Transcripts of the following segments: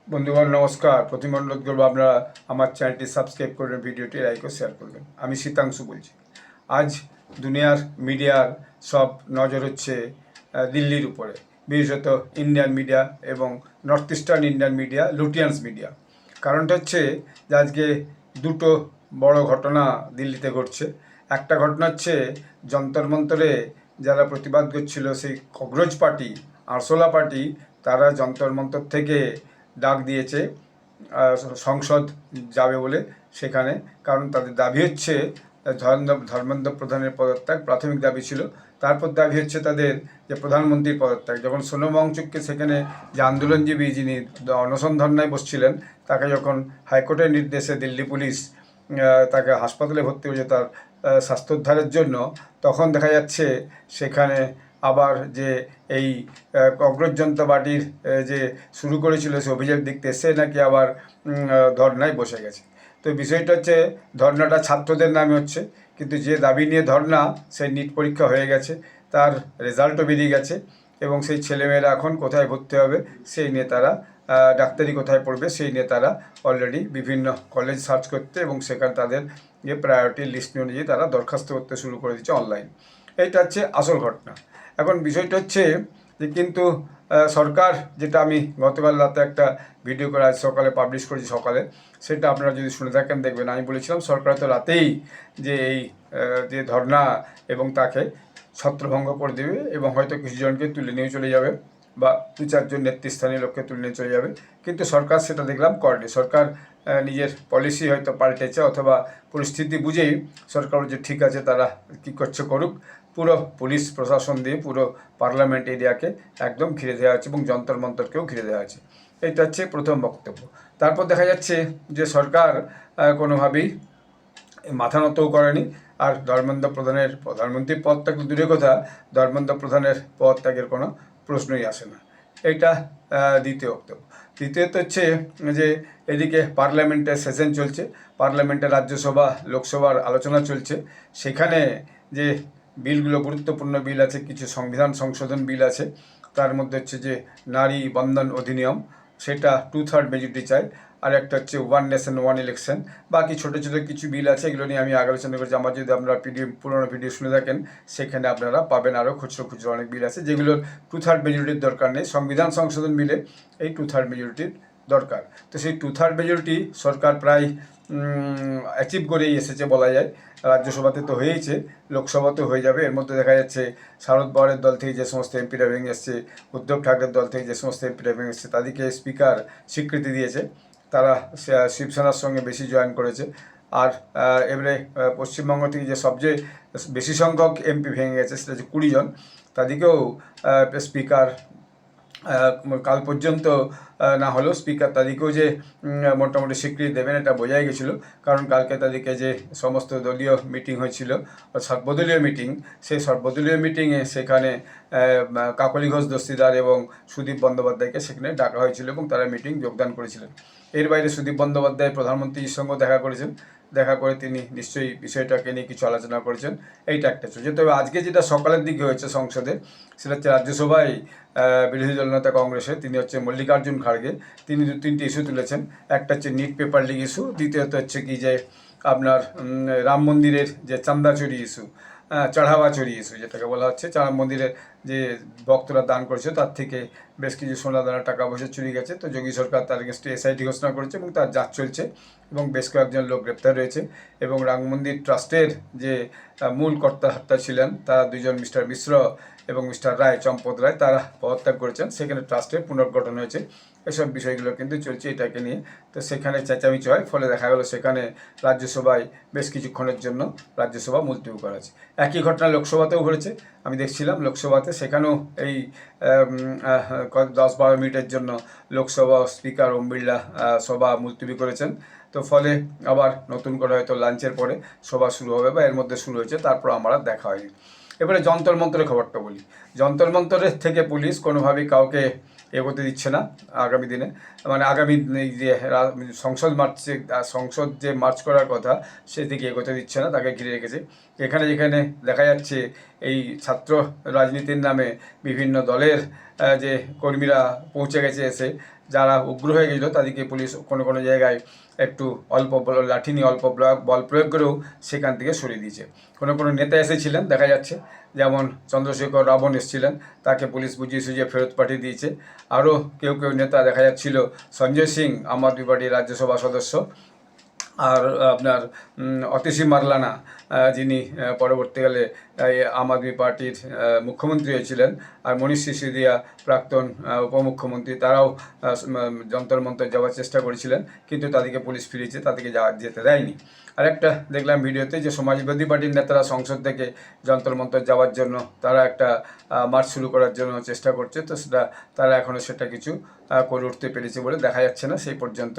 বন্ধুগণ নমস্কার। প্রথমে অনুরোধ করবো আপনারা আমার চ্যানেলটি সাবস্ক্রাইব করবেন, ভিডিওটি লাইক ও শেয়ার করবেন। আমি শীতাংশু বলছি। আজ দুনিয়ার মিডিয়ার সব নজর হচ্ছে দিল্লির উপরে, বিশেষত ইন্ডিয়ান মিডিয়া এবং north eastern Indian media, Lutyens media. কারণটা হচ্ছে যে আজকে দুটো বড় ঘটনা দিল্লিতে ঘটছে। একটা ঘটনা হচ্ছে যন্তর মন্তরে যারা প্রতিবাদ করছিল, সেই ককরোচ পার্টি, আরসোলা পার্টি, তারা যন্তর মন্তর থেকে ডাক দিয়েছে সংসদ যাবে বলে সেখানে। কারণ তাদের দাবি হচ্ছে ধর্মেন্দ্র প্রধানের পদত্যাগ প্রাথমিক দাবি ছিল। তারপর দাবি হচ্ছে তাদের যে প্রধানমন্ত্রীর পদত্যাগ। যখন সোনম ওয়াংচুককে সেখানে যে আন্দোলনজীবী যিনি অনশন ধর্নায় বসছিলেন, তাকে যখন হাইকোর্টের নির্দেশে দিল্লি পুলিশ তাকে হাসপাতালে ভর্তি হয়েছে তার স্বাস্থ্যোদ্ধারের জন্য, তখন দেখা যাচ্ছে সেখানে আবার যে এই ককরোচ জনতা পার্টির যে শুরু করেছিল সে অভিযোগ দেখতে, সে নাকি আবার ধর্নায় বসে গেছে। তো বিষয়টা হচ্ছে ধর্নাটা ছাত্রদের নামে হচ্ছে, কিন্তু যে দাবি নিয়ে ধর্না, সেই নিট পরীক্ষা হয়ে গেছে, তার রেজাল্টও বেরিয়ে গেছে, এবং সেই ছেলেমেয়েরা এখন কোথায় ভর্তি হবে সেই নিয়ে তারা, ডাক্তারি কোথায় পড়বে সেই নিয়ে তারা অলরেডি বিভিন্ন কলেজ সার্চ করতে এবং সেখানে তাদের যে প্রায়োরিটি লিস্ট অনুযায়ী তারা দরখাস্ত করতে শুরু করে দিচ্ছে অনলাইন। এইটা হচ্ছে আসল ঘটনা। এখন বিষয়টা হচ্ছে যে কিন্তু সরকার, যেটা আমি গতকাল রাতে একটা ভিডিও করে আজ সকালে পাবলিশ করেছি সকালে, সেটা আপনারা যদি শুনে থাকেন দেখবেন। আমি বলেছিলাম সরকার তো রাতেই যে এই যে ধর্না এবং তাকে ছত্রভঙ্গ করে দেবে এবং হয়তো কিছু জনকে তুলে নিয়ে চলে যাবে বা দু চারজন নেতৃস্থানীয় লোককে তুলে নিয়ে চলে যাবে, কিন্তু সরকার সেটা দেখলাম করেনি। সরকার নিজের পলিসি হয়তো পাল্টেছে, অথবা পরিস্থিতি বুঝেই সরকার যে ঠিক আছে তারা কী করছে করুক, পুরো পুলিশ প্রশাসন দিয়ে পুরো পার্লামেন্ট এরিয়াকে একদম ঘিরে দেওয়া হচ্ছে এবং যন্তর মন্তরকেও ঘিরে দেওয়া হচ্ছে। এটা হচ্ছে প্রথম বক্তব্য। তারপর দেখা যাচ্ছে যে সরকার কোনোভাবেই মাথা নতও করেনি। আর ধর্মেন্দ্র প্রধানের প্রধানমন্ত্রীর পদ ত্যাগ দূরের কথা, ধর্মেন্দ্র প্রধানের পদ ত্যাগের কোনো প্রশ্নই আসে না। এইটা দ্বিতীয় বক্তব্য। তৃতীয়ত হচ্ছে যে এদিকে পার্লামেন্টের সেশন চলছে, পার্লামেন্টের রাজ্যসভা লোকসভার আলোচনা চলছে। সেখানে যে বিলগুলো, গুরুত্বপূর্ণ বিল আছে, কিছু সংবিধান সংশোধন বিল আছে, তার মধ্যে হচ্ছে যে নারী বন্ধন অধিনিয়ম, সেটা 2/3 মেজরিটি চাই। আর একটা হচ্ছে ওয়ান নেশন ওয়ান ইলেকশন। বাকি ছোটো ছোটো কিছু বিল আছে, এগুলো নিয়ে আমি আগে আলোচনা করেছি। আমার যদি আপনারা পুরোনো ভিডিও শুনে থাকেন, সেখানে আপনারা পাবেন আরও খুচরো খুচরো অনেক বিল আছে যেগুলোর 2/3 মেজরিটির দরকার নেই। সংবিধান সংশোধন বিলে এই 2/3 মেজরিটির দরকার। তো সেই 2/3 মেজরিটি সরকার প্রায় অ্যাচিভ করেই এসেছে বলা যায়। রাজ্যসভাতে তো হয়েইছে, লোকসভাতেও হয়ে যাবে। এর মধ্যে দেখা যাচ্ছে শারদ পাওয়ারের দল থেকে যে সমস্ত এমপিরা ভেঙে এসছে, উদ্ধব ঠাকরের দল থেকে যে সমস্ত এমপিরা ভেঙে এসছে, তাদেরকে স্পিকার স্বীকৃতি দিয়েছে। তারা শিবসেনার সঙ্গে বেশি জয়েন করেছে। আর এবারে পশ্চিমবঙ্গ থেকে যে সবচেয়ে বেশি সংখ্যক এমপি ভেঙে গেছে, সেটা হচ্ছে 20 জন। তাদেরকেও স্পিকার কাল পর্যন্ত না হলেও স্পিকার তাদেরকেও যে মোটামুটি স্বীকৃতি দেবেন, এটা বোঝাই গেছিলো। কারণ কালকে তাদেরকে যে সমস্ত দলীয় মিটিং হয়েছিল, সর্বদলীয় মিটিং, সেই সর্বদলীয় মিটিংয়ে সেখানে কাকলি ঘোষ দস্তিদার এবং সুদীপ বন্দ্যোপাধ্যায়কে সেখানে ডাকা হয়েছিল এবং তারা মিটিং যোগদান করেছিলেন। এর বাইরে সুদীপ বন্দ্যোপাধ্যায় প্রধানমন্ত্রীর সঙ্গেও দেখা করেছেন। দেখা করে তিনি নিশ্চয়ই বিষয়টাকে নিয়ে কিছু আলোচনা করেছেন। এইটা একটা চলছে। তবে আজকে যেটা সকালের দিকে হয়েছে সংসদে, সেটা হচ্ছে রাজ্যসভায় বিরোধী দলনেতা কংগ্রেসে, তিনি হচ্ছে মল্লিকার্জুন খাড়গে, তিনি 2-3টি ইস্যু তুলেছেন। একটা হচ্ছে নিট পেপার লিক ইস্যু, দ্বিতীয়ত হচ্ছে কি যে আপনার রাম মন্দিরের যে চান্দা চুরি ইস্যু, চড়াওয়া চুরি ইস্যু যেটাকে বলা হচ্ছে। রাম মন্দিরের যে ভক্তরা দান করেছে তার থেকে বেশ কিছু সোনা দানা টাকা পয়সা চুরি গেছে। তো যোগী সরকার তার এগেনস্টে এসআইটি ঘোষণা করেছে এবং তার যাচ চলছে এবং বেশ কয়েকজন লোক গ্রেপ্তার রয়েছে। এবং রাম মন্দির ট্রাস্টের যে মূল কর্তা ছিলেন, তারা দুজন, মিস্টার মিশ্র এবং মিস্টার রায়, চম্পত রায়, তারা পদত্যাগ করেছেন। সেখানে ট্রাস্টের পুনর্গঠন হয়েছে। এসব বিষয়গুলো কিন্তু চলছে এটাকে নিয়ে। তো সেখানে চেঁচামেচি হয়, ফলে দেখা গেল সেখানে রাজ্যসভায় বেশ কিছুক্ষণের জন্য রাজ্যসভা মুলতবি করা আছে। একই ঘটনা লোকসভাতেও ঘটেছে, আমি দেখছিলাম লোকসভাতে, সেখানেও এই 10-12 মিনিটের জন্য লোকসভা স্পিকার ওম বিড়লা সভা মুলতবি করেছেন। তো ফলে আবার নতুন করে হয়তো লাঞ্চের পরে সভা শুরু হবে বা এর মধ্যে শুরু হয়েছে, তারপর আমার আর দেখা হয়নি। এবারে যন্তর মন্তরের খবরটা বলি। যন্তর মন্তরের থেকে পুলিশ কোনোভাবেই কাউকে এগোতে দিচ্ছে না আগামী দিনে। মানে আগামী যে সংসদ যে মার্চ করার কথা, সেদিকে এগোতে দিচ্ছে না, তাকে ঘিরে রেখেছে। যেখানে দেখা যাচ্ছে এই ছাত্র রাজনীতির নামে বিভিন্ন দলের যে কর্মীরা পৌঁছে গেছে এসে, যারা উগ্র হয়ে গেছিলো তাদেরকে পুলিশ কোনো কোনো জায়গায় একটু অল্প লাঠি নিয়ে অল্প বল প্রয়োগ করেও সেখান থেকে সরিয়ে দিয়েছে। কোনো কোনো নেতা এসেছিলেন দেখা যাচ্ছে, যেমন চন্দ্রশেখর রাবণ এসেছিলেন, তাকে পুলিশ বুঝিয়ে সুঝিয়ে ফেরত পাঠিয়ে দিয়েছে। আরও কেউ কেউ নেতা দেখা যাচ্ছিল, সঞ্জয় সিং আম আদমি পার্টির রাজ্যসভা সদস্য, আর আপনার অতিশী মারলানা যিনি পরবর্তীকালে আম আদমি পার্টির মুখ্যমন্ত্রী হয়েছিলেন, আর মনীষ সিসোদিয়া প্রাক্তন উপমুখ্যমন্ত্রী, তারাও যন্তর মন্তর যাওয়ার চেষ্টা করেছিলেন, কিন্তু তাদেরকে পুলিশ ফিরিয়েছে, তাদেরকে যেতে দেয়নি। আরেকটা দেখলাম ভিডিওতে যে সমাজবাদী পার্টির নেতারা সংসদ থেকে যন্তর মন্তর যাওয়ার জন্য তারা একটা মার্চ শুরু করার জন্য চেষ্টা করছে, তো সেটা তারা এখনও সেটা কিছু করে উঠতে পেরেছে বলে দেখা যাচ্ছে না, সেই পর্যন্ত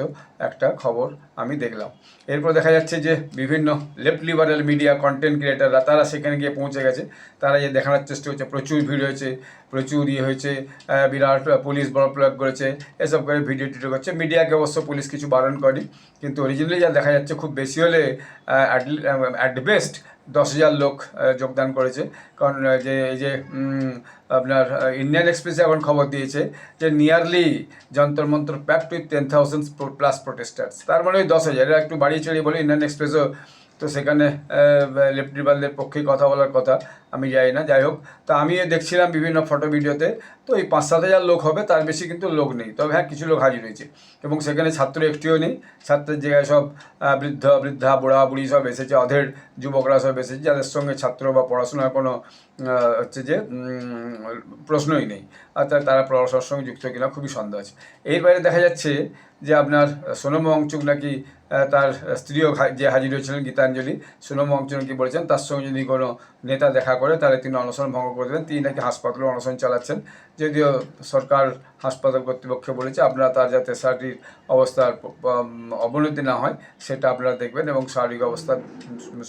একটা খবর আমি দেখলাম। এরপর দেখা যাচ্ছে যে বিভিন্ন লেফট লিবারেল মিডিয়া কন্টেন্ট ক্রিয়েটাররা তারা সেখানে গিয়ে পৌঁছে গেছে, তারা যে দেখানোর চেষ্টা হচ্ছে প্রচুর ভিড় হয়েছে, প্রচুর হয়েছে, বিরাট পুলিশ বল প্রয়োগ করেছে, এসব করে ভিডিও টিডিও করছে। মিডিয়াকে অবশ্য পুলিশ কিছু বারণ করেনি, কিন্তু অরিজিনালি যা দেখা যাচ্ছে খুব বেশি হলে অ্যাট বেস্ট 10,000 লোক যোগদান করেছে। কারণ যে এই যে আপনার ইন্ডিয়ান এক্সপ্রেসে এখন খবর দিয়েছে যে nearly Jantar Mantar packed with 10,000 plus protesters, তার মানে ওই 10,000, এরা একটু বাড়িয়ে চড়িয়ে বলে ইন্ডিয়ান এক্সপ্রেসও, তো সেখানে লেফট লিবারেলদের পক্ষে কথা বলার কথা, আমি যাই না। যাই হোক, তো আমিও দেখছিলাম বিভিন্ন ফটো ভিডিওতে, তো এই 5-7 হাজার লোক হবে, তার বেশি কিন্তু লোক নেই, তবে হ্যাঁ কিছু লোক হাজির হয়েছে, এবং সেখানে ছাত্র একটিও নেই। ছাত্রের জায়গায় সব বৃদ্ধা বুড়া বুড়ি সব এসেছে, অধের যুবকরা সব এসেছে, যাদের সঙ্গে ছাত্র বা পড়াশোনার কোনো হচ্ছে যে প্রশ্নই নেই, আর তারা পড়াশোনার সঙ্গে যুক্ত কিনা খুবই সন্দেহ আছে। এর বাইরে দেখা যাচ্ছে যে আপনার সোনম ওয়াংচুক নাকি তার স্ত্রীও যে হাজির হয়েছিলেন গীতাঞ্জলি, সোনম ওয়াংচুক কি বলেছেন, তার সঙ্গে যদি কোনো নেতা দেখা করে তাহলে তিনি অনশন ভঙ্গ করে দেবেন। তিনি নাকি হাসপাতালে অনশন চালাচ্ছেন, যদিও সরকার হাসপাতাল কর্তৃপক্ষ বলেছে আপনারা তার যাতে শারীরিক অবস্থার অবনতি না হয় সেটা আপনারা দেখবেন, এবং শারীরিক অবস্থা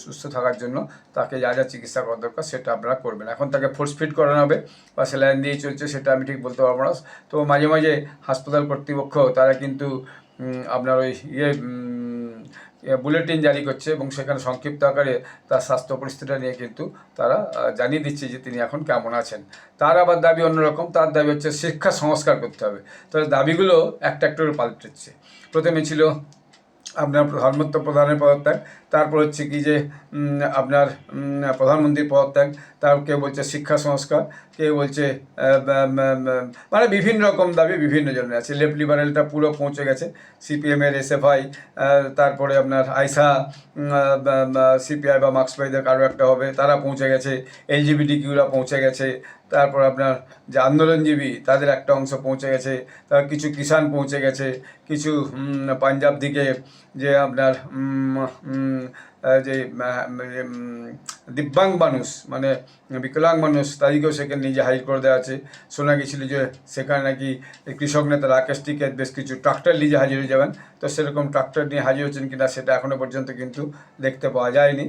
সুস্থ থাকার জন্য তাকে যা যা চিকিৎসা করা দরকার সেটা আপনারা করবেন। এখন তাকে ফোর্স ফিট করানো হবে বা স্যালাইন দিয়েই চলছে, সেটা আমি ঠিক বলতে পারবো না। তো মাঝে মাঝে হাসপাতাল কর্তৃপক্ষ তারা কিন্তু আপনার ওই বুলেটিন জারি করছে, এবং সেখানে সংক্ষিপ্ত আকারে তার স্বাস্থ্য পরিস্থিতিটা নিয়ে কিন্তু তারা জানিয়ে দিচ্ছে যে তিনি এখন কেমন আছেন। তার আবার দাবি অন্যরকম, তার দাবি হচ্ছে শিক্ষা সংস্কার করতে হবে। তবে দাবিগুলো একটা একটা করে পাল্টেছে। প্রথমে ছিল আপনার ধর্মত্ব প্রধানের পদত্যাগ, তারপর হচ্ছে কি যে আপনার প্রধানমন্ত্রীর পদত্যাগ, তার কেউ বলছে শিক্ষা সংস্কার, কেউ বলছে মানে বিভিন্ন রকম দাবি বিভিন্ন জনের আছে। লেফট লিবারেলটা পুরো পৌঁছে গেছে, সিপিএমের এসএফআই, তারপরে আপনার আইসা, সিপিআই বা মার্ক্সবাদীদের কারো একটা হবে, তারা পৌঁছে গেছে, এলজিবিটি কিউরা পৌঁছে গেছে, তারপর আপনার যে আন্দোলনজীবী তাদের একটা অংশ পৌঁছে গেছে, তার কিছু কিষাণ পৌঁছে গেছে, কিছু পাঞ্জাব দিকে যে আপনার যে দিব্যাঙ্গ মানুষ মানে বিকলাঙ্গ মানুষ তাদেরকেও সেখানে নিজে হাজির করে দেওয়া আছে। শোনা গেছিলো যে সেখানে নাকি কৃষক নেতা রাকেশ টিকেত বেশ কিছু ট্রাক্টর নিজে হাজির হয়ে যাবেন, তো সেরকম ট্রাক্টর নিয়ে হাজির হচ্ছেন কিনা সেটা এখনও পর্যন্ত কিন্তু দেখতে পাওয়া যায়নি।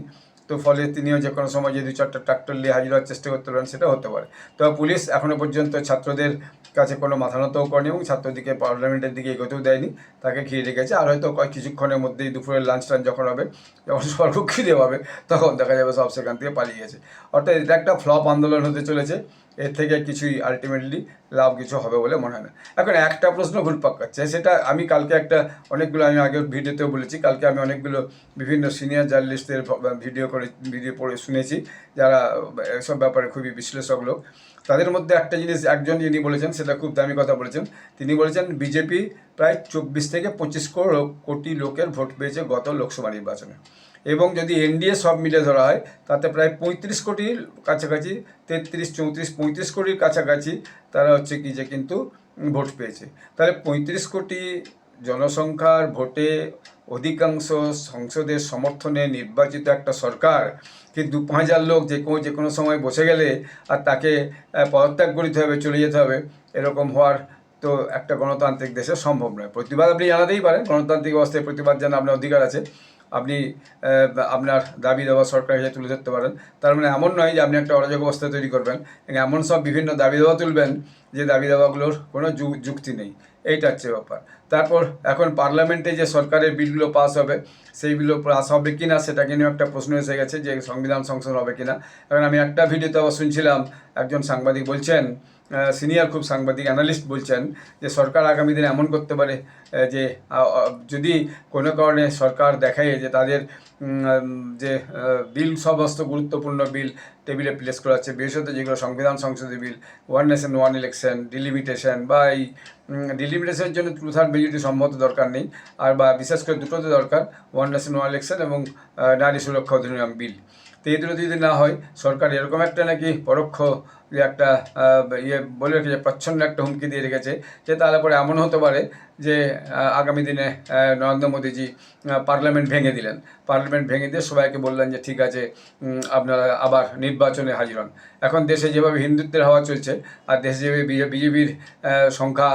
তো ফলে তিনিও যে কোনো সময় যদি 4টা ট্রাক্টর নিয়ে হাজির হওয়ার চেষ্টা করতে পারেন সেটা হতে পারে। তো পুলিশ এখনও পর্যন্ত ছাত্রদের কাছে কোনো মাথা নতও করেনি, এবং ছাত্রদিকে পার্লামেন্টের দিকে এগোতেও দেয়নি, তাকে ঘিরে রেখেছে। আর হয়তো কিছুক্ষণের মধ্যেই দুপুরের লাঞ্চ টাঞ্চ যখন হবে, যখন সর্ব খিদে পাবে, তখন দেখা যাবে সব সেখান থেকে পালিয়ে গেছে। অর্থাৎ এটা একটা ফ্লপ আন্দোলন হতে চলেছে, এর থেকে কিছুই আলটিমেটলি লাভ কিছু হবে বলে মনে হয় না। এখন একটা প্রশ্ন ঘুরপাক খাচ্ছে, সেটা আমি কালকে অনেকগুলো আমি আগের ভিডিওতেও বলেছি, কালকে আমি অনেকগুলো বিভিন্ন সিনিয়র জার্নালিস্টদের ভিডিও পড়ে শুনেছি, যারা এসব ব্যাপারে খুবই বিশ্লেষক লোক। তাদের মধ্যে একটা জিনিস একজন যিনি বলেছেন সেটা খুব দামি কথা বলেছেন। তিনি বলেছেন বিজেপি প্রায় 24 থেকে 25 কোটি লোকের ভোট পেয়েছে গত লোকসভা নির্বাচনে, এবং যদি এনডিএ সব মিলে ধরা হয় তাতে প্রায় 35 কোটির কাছাকাছি, 33, 34, 35 কোটির কাছাকাছি তারা হচ্ছে কি যে কিন্তু ভোট পেয়েছে। তাহলে 35 কোটি জনসংখ্যার ভোটে অধিকাংশ সংসদের সমর্থনে নির্বাচিত একটা সরকার কিন্তু 5,000 লোক যে কোনো সময় বসে গেলে আর তাকে পদত্যাগ করতে হবে, চলে যেতে হবে, এরকম হওয়ার তো একটা গণতান্ত্রিক দেশে সম্ভব নয়। প্রতিবাদ আপনি জানাতেই পারেন, গণতান্ত্রিক অবস্থায় প্রতিবাদ জানা আপনার অধিকার আছে, আপনি আপনার দাবি দেওয়া সরকার হিসেবে তুলে ধরতে পারেন। তার মানে এমন নয় যে আপনি একটা অরাজক অবস্থা তৈরি করবেন, এমন সব বিভিন্ন দাবি দেওয়া তুলবেন যে দাবি দেওয়াগুলোর কোনো যুক্তি নেই, এইটা হচ্ছে ব্যাপার। তারপর এখন পার্লামেন্টে যে সরকারের বিলগুলো পাস হবে, সেই বিলগুলো পাস হবে কি না সেটাকে নিয়েও একটা প্রশ্ন এসে গেছে যে সংবিধান সংশোধন হবে কি না। এখন আমি একটা ভিডিওতে আবার শুনছিলাম একজন সাংবাদিক বলছেন সিনিয়র খুব সাংবাদিক অ্যানালিস্ট বলছেন যে সরকার আগামী দিনে এমন করতে পারে যে যদি কোনো কারণে সরকার দেখায় যে তাদের যে বিল সমস্ত গুরুত্বপূর্ণ বিল টেবিলে প্লেস করা হচ্ছে, বিশেষত যেগুলো সংবিধান সংশোধনী bill, one nation one election, delimitation বা এই ডিলিমিটেশনের জন্য 2/3 মেজরিটি সম্মত দরকার নেই, আর বা বিশেষ করে দুটোতে দরকার, ওয়ান নেশন ওয়ান ইলেকশন এবং নারী সুরক্ষা অধিনিয়ম বিল। তো এই দুটো যদি না হয়, সরকার এরকম একটা নাকি পরোক্ষ যে একটা বলে রেখেছে, প্রচ্ছন্ন একটা হুমকি দিয়ে রেখেছে যে তাহলে পরে এমন হতে পারে যে আগামী দিনে নরেন্দ্র মোদীজি পার্লামেন্ট ভেঙে দিলেন, পার্লামেন্ট ভেঙে দিয়ে সবাইকে বললেন যে ঠিক আছে আপনারা আবার নির্বাচনে হাজির হন। এখন দেশে যেভাবে হিন্দুত্বের হাওয়া চলছে, আর দেশে যেভাবে বিজেপির সংখ্যা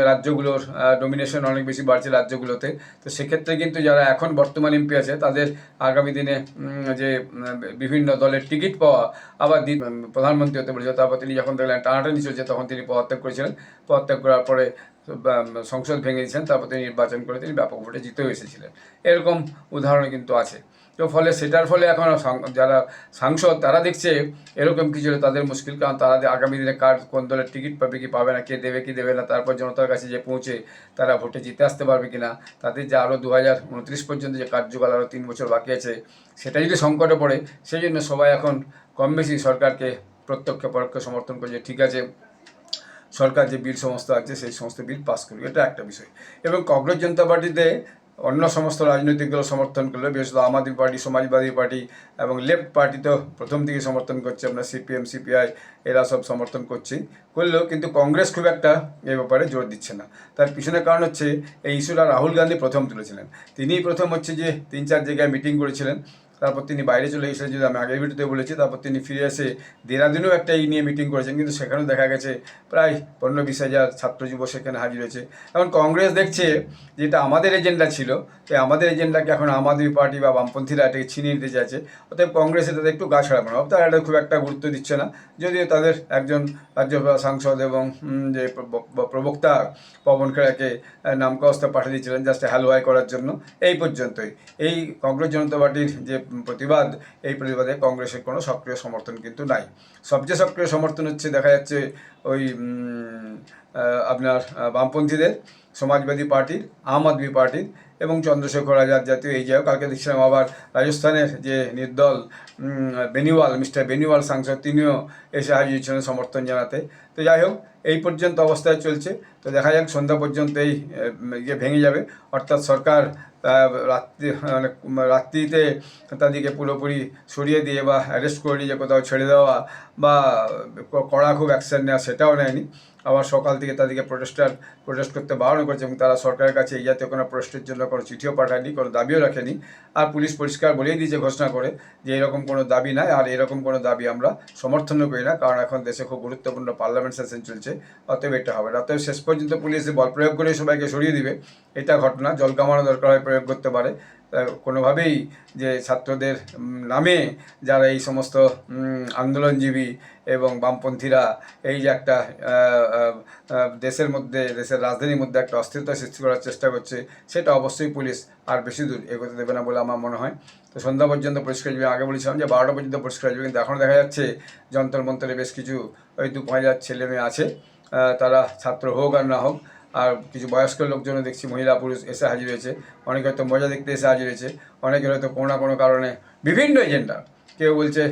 রাজ্যগুলোর ডোমিনেশন অনেক বেশি বাড়ছে রাজ্যগুলোতে, তো সেক্ষেত্রে কিন্তু যারা এখন বর্তমান এমপি আছে তাদের আগামী দিনে যে বিভিন্ন দলের টিকিট পাওয়া, আবার প্রধানমন্ত্রী হতে বলেছে, তারপর তিনি যখন দেখলেন টানাটানি চলছে তখন তিনি পদত্যাগ করেছিলেন, পদত্যাগ করার পরে সংসদ ভেঙে দিয়েছেন, তারপর তিনি নির্বাচন করে তিনি ব্যাপক ভোটে জিতেও এসেছিলেন। এরকম উদাহরণ কিন্তু আছে। তো ফলে সেটার ফলে এখন যারা সাংসদ তারা দেখছে এরকম কিছু হলে তাদের মুশকিল, কারণ তারা আগামী দিনে কার কোন দলের টিকিট পাবে কি পাবে না, কে দেবে কি দেবে না, তারপর জনতার কাছে যে পৌঁছে তারা ভোটে জিতে আসতে পারবে কি না, তাদের যে আরও 2029 পর্যন্ত যে কার্যকাল আরও 3 বছর বাকি আছে সেটা যদি সংকটে পড়ে, সেই জন্য সবাই এখন কম বেশি সরকারকে প্রত্যক্ষ পরোক্ষ সমর্থন করছে, ঠিক আছে সরকার যে বিল সমস্ত আছে সেই সমস্ত বিল পাস করবে, এটা একটা বিষয়। এবং কংগ্রেস জনতা পার্টিতে অন্য সমস্ত রাজনৈতিক দল সমর্থন করলে, বিশেষত আম আদমি পার্টি, সমাজবাদী পার্টি এবং লেফট পার্টি তো প্রথম থেকে সমর্থন করছে, আপনার সিপিএম সিপিআই এরা সব সমর্থন করলেও কিন্তু কংগ্রেস খুব একটা এ ব্যাপারে জোর দিচ্ছে না। তার পিছনে কারণ হচ্ছে এই ইস্যুটা রাহুল গান্ধী প্রথম তুলেছিলেন, তিনিই প্রথম হচ্ছে যে 3-4 জায়গায় মিটিং করেছিলেন, তারপর তিনি বাইরে চলে গেছিলেন, যদি আমি আগের ভিডিওতে বলেছি, তারপর তিনি ফিরে এসে দেরাদুনেও একটা এই নিয়ে মিটিং করেছেন, কিন্তু সেখানেও দেখা গেছে প্রায় 15-20 হাজার ছাত্র যুব সেখানে হাজির হয়েছে। এখন কংগ্রেস দেখছে যেটা আমাদের এজেন্ডা ছিল, তো আমাদের এজেন্ডাকে এখন আম আদমি পার্টি বা বামপন্থীরা এটাকে ছিনিয়ে নিতে চাইছে, অতএব কংগ্রেস এটাতে একটু গা ছাড়া মনে হবে, তারা এটা খুব একটা গুরুত্ব দিচ্ছে না, যদিও তাদের একজন রাজ্যসভা সাংসদ এবং যে প্রবক্তা পবন খেড়াকে নামকাওয়াস্তে পাঠিয়ে দিয়েছিলেন জাস্ট হালুয়াই করার জন্য, এই পর্যন্তই। এই কংগ্রেস জনতা পার্টির যে প্রতিবাদ, এই প্রতিবাদে কংগ্রেসের কোনো সক্রিয় সমর্থন কিন্তু নাই। সবচেয়ে সক্রিয় সমর্থন হচ্ছে দেখা যাচ্ছে ওই আপনার বামপন্থীদের, সমাজবাদী পার্টির, আম আদমি পার্টির এবং চন্দ্রশেখর আজাদ জাতীয় এই জায়গায়। কালকে দেখছিলাম আবার রাজস্থানের যে নির্দল বেনিওয়াল, মিস্টার বেনিওয়াল সাংসদ, তিনিও এসে হাজির ছিলেন সমর্থন জানাতে। তো যাই হোক, এই পর্যন্ত অবস্থায় চলছে, তো দেখা যাক সন্ধ্যা পর্যন্ত এই ভেঙে যাবে, অর্থাৎ সরকার রাত্রিতে তাদেরকে পুরোপুরি সরিয়ে দিয়ে বা অ্যারেস্ট করে নিয়ে কোথাও ছেড়ে দেওয়া বা কড়া খুব অ্যাকশন নেওয়া সেটাও নেয়নি, আবার সকাল থেকে তাদেরকে প্রোটেস্ট করতে বারণ করেছে, এবং তারা সরকারের কাছে এই জাতীয় কোনো প্রোটেস্টের জন্য কোনো চিঠিও পাঠায়নি, কোনো দাবিও রাখেনি। আর পুলিশ পরিষ্কার বলেই দিয়েছে ঘোষণা করে যে এরকম কোনো দাবি নাই, আর এরকম কোনো দাবি আমরা সমর্থনও করি না, কারণ এখন দেশে খুব গুরুত্বপূর্ণ পার্লামেন্ট সেশন চলছে, অতএব এটা হবে না। অতএব শেষ পর্যন্ত পুলিশ বল প্রয়োগ করে সবাইকে সরিয়ে দিবে এটা ঘটনা, জল কামানো দরকার হয় প্রয়োগ করতে পারে, কোনোভাবেই যে ছাত্রদের নামে যারা এই সমস্ত আন্দোলনজীবী এবং বামপন্থীরা এই যে একটা দেশের মধ্যে, দেশের রাজধানীর মধ্যে একটা অস্থিরতা সৃষ্টি করার চেষ্টা করছে, সেটা অবশ্যই পুলিশ আর বেশি দূর এগোতে দেবে না বলে আমার মনে হয়। তো সন্ধ্যা পর্যন্ত পরিষ্কার যাবে, আগে বলেছিলাম যে 12টা পর্যন্ত পরিষ্কার যাবে, কিন্তু এখনও দেখা যাচ্ছে যন্তর মন্তরে বেশ কিছু ওই 2-5 হাজার ছেলে মেয়ে আছে, তারা ছাত্র হোক আর না হোক, আর কিছু বয়স্ক লোকজনও দেখছি, মহিলা পুরুষ এসে হাজির হয়েছে, অনেকে হয়তো মজা দেখতে এসে হাজির হয়েছে, অনেকে হয়তো কোনো না কোনো কারণে বিভিন্ন এজেন্ডা, কেউ বলছে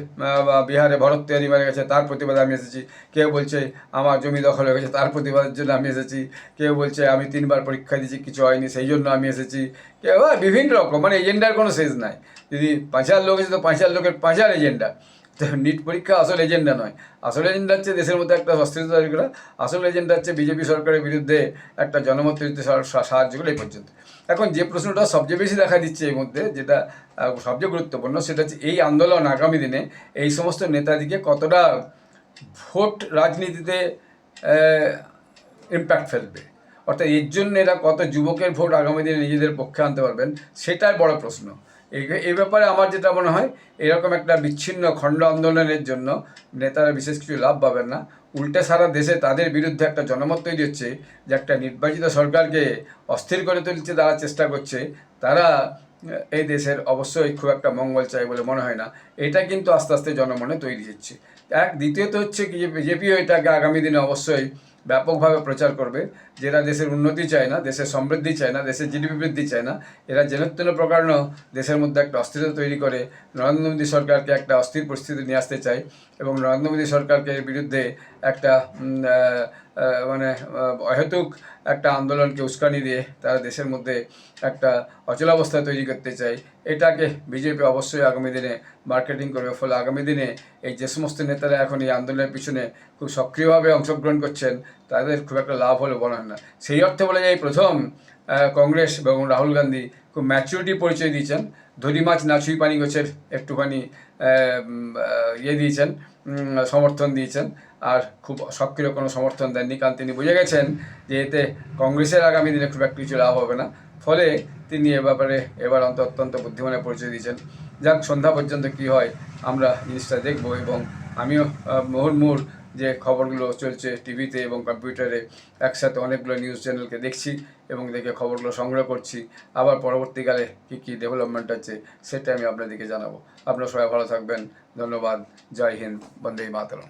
বিহারে ভরত তৈরি মারা গেছে তার প্রতিবাদে আমি এসেছি, কেউ বলছে আমার জমি দখল হয়ে গেছে তার প্রতিবাদের জন্য আমি এসেছি, কেউ বলছে আমি 3বার পরীক্ষা দিয়েছি কিছু হয়নি সেই জন্য আমি এসেছি, কেউ বিভিন্ন রকম, মানে এজেন্ডার কোনো শেষ নাই। যদি 5,000 লোক এসে তো 5,000 লোকের 5,000 এজেন্ডা। তো নিট পরীক্ষা আসল এজেন্ডা নয়, আসল এজেন্ডা হচ্ছে দেশের মধ্যে একটা অস্থিরতা তৈরি করা, আসল এজেন্ডা হচ্ছে বিজেপি সরকারের বিরুদ্ধে একটা জনমত তৈরিতে সাহায্য করে এই পর্যন্ত। এখন যে প্রশ্নটা সবচেয়ে বেশি দেখা দিচ্ছে এর মধ্যে, যেটা সবচেয়ে গুরুত্বপূর্ণ, সেটা হচ্ছে এই আন্দোলন আগামী দিনে এই সমস্ত নেতাদিকে কতটা ভোট রাজনীতিতে ইম্প্যাক্ট ফেলবে, অর্থাৎ এর জন্য এরা কত যুবকের ভোট আগামী দিনে নিজেদের পক্ষে আনতে পারবেন, সেটাই বড় প্রশ্ন। এই ব্যাপারে আমার যেটা মনে হয়, এরকম একটা বিচ্ছিন্ন খণ্ড আন্দোলনের জন্য নেতারা বিশেষ কিছু লাভ পাবেন না, উল্টে সারা দেশে তাদের বিরুদ্ধে একটা জনমত তৈরি হচ্ছে যে একটা নির্বাচিত সরকারকে অস্থির করে তুলতে তারা চেষ্টা করছে, তারা এই দেশের অবশ্যই খুব একটা মঙ্গল চাই বলে মনে হয় না। এটা কিন্তু আস্তে আস্তে জনমনে তৈরি হচ্ছে। দ্বিতীয়ত হচ্ছে কি যে বিজেপিও এটাকে আগামী দিনে অবশ্যই ব্যাপকভাবে প্রচার করবে, যেটা দেশের উন্নতি চায় না, দেশের সমৃদ্ধি চায় না, দেশের জিডিপি বৃদ্ধি চায় না। এরা যেন তেন প্রকারণ দেশের মধ্যে একটা অস্থিরতা তৈরি করে নরেন্দ্র মোদী সরকারকে একটা অস্থির পরিস্থিতি নিয়ে আসতে চায় এবং নরেন্দ্র মোদী সরকারকে এর বিরুদ্ধে একটা মানে অহেতুক একটা আন্দোলনকে উস্কানি দিয়ে তারা দেশের মধ্যে একটা অচলাবস্থা তৈরি করতে চায়। এটাকে বিজেপি অবশ্যই আগামী দিনে মার্কেটিং করবে। ফলে আগামী দিনে এই যে সমস্ত নেতারা এখন এই আন্দোলনের পিছনে খুব সক্রিয়ভাবে অংশগ্রহণ করছেন, তাদের খুব একটা লাভ হলে মনে হয় না। সেই অর্থে বলা যায় প্রথম কংগ্রেস এবং রাহুল গান্ধী খুব ম্যাচুরিটি পরিচয় দিয়েছেন। ধরি মাছ না ছুঁই পানি গোছের একটুখানি দিয়েছেন, সমর্থন দিয়েছেন, আর খুব সক্রিয় কোনো সমর্থন দেননি, কারণ তিনি বুঝে গেছেন যে এতে কংগ্রেসের আগামী দিনে খুব একটা কিছু লাভ হবে না। ফলে তিনি এ ব্যাপারে এবার অত্যন্ত বুদ্ধিমানের পরিচয় দিয়েছেন। যাক, সন্ধ্যা পর্যন্ত কি হয় আমরা জিনিসটা দেখব, এবং আমিও মুহুর্মুহুর যে খবরগুলো চলছে টিভিতে এবং কম্পিউটারে একসাথে অনেকগুলো নিউজ চ্যানেলকে দেখছি এবং দেখে খবরগুলো সংগ্রহ করছি। আবার পরবর্তীকালে কী কী ডেভেলপমেন্ট আছে সেটা আমি আপনাদেরকে জানাবো। আপনারা সবাই ভালো থাকবেন। ধন্যবাদ। জয় হিন্দ। বন্দে মাতরম।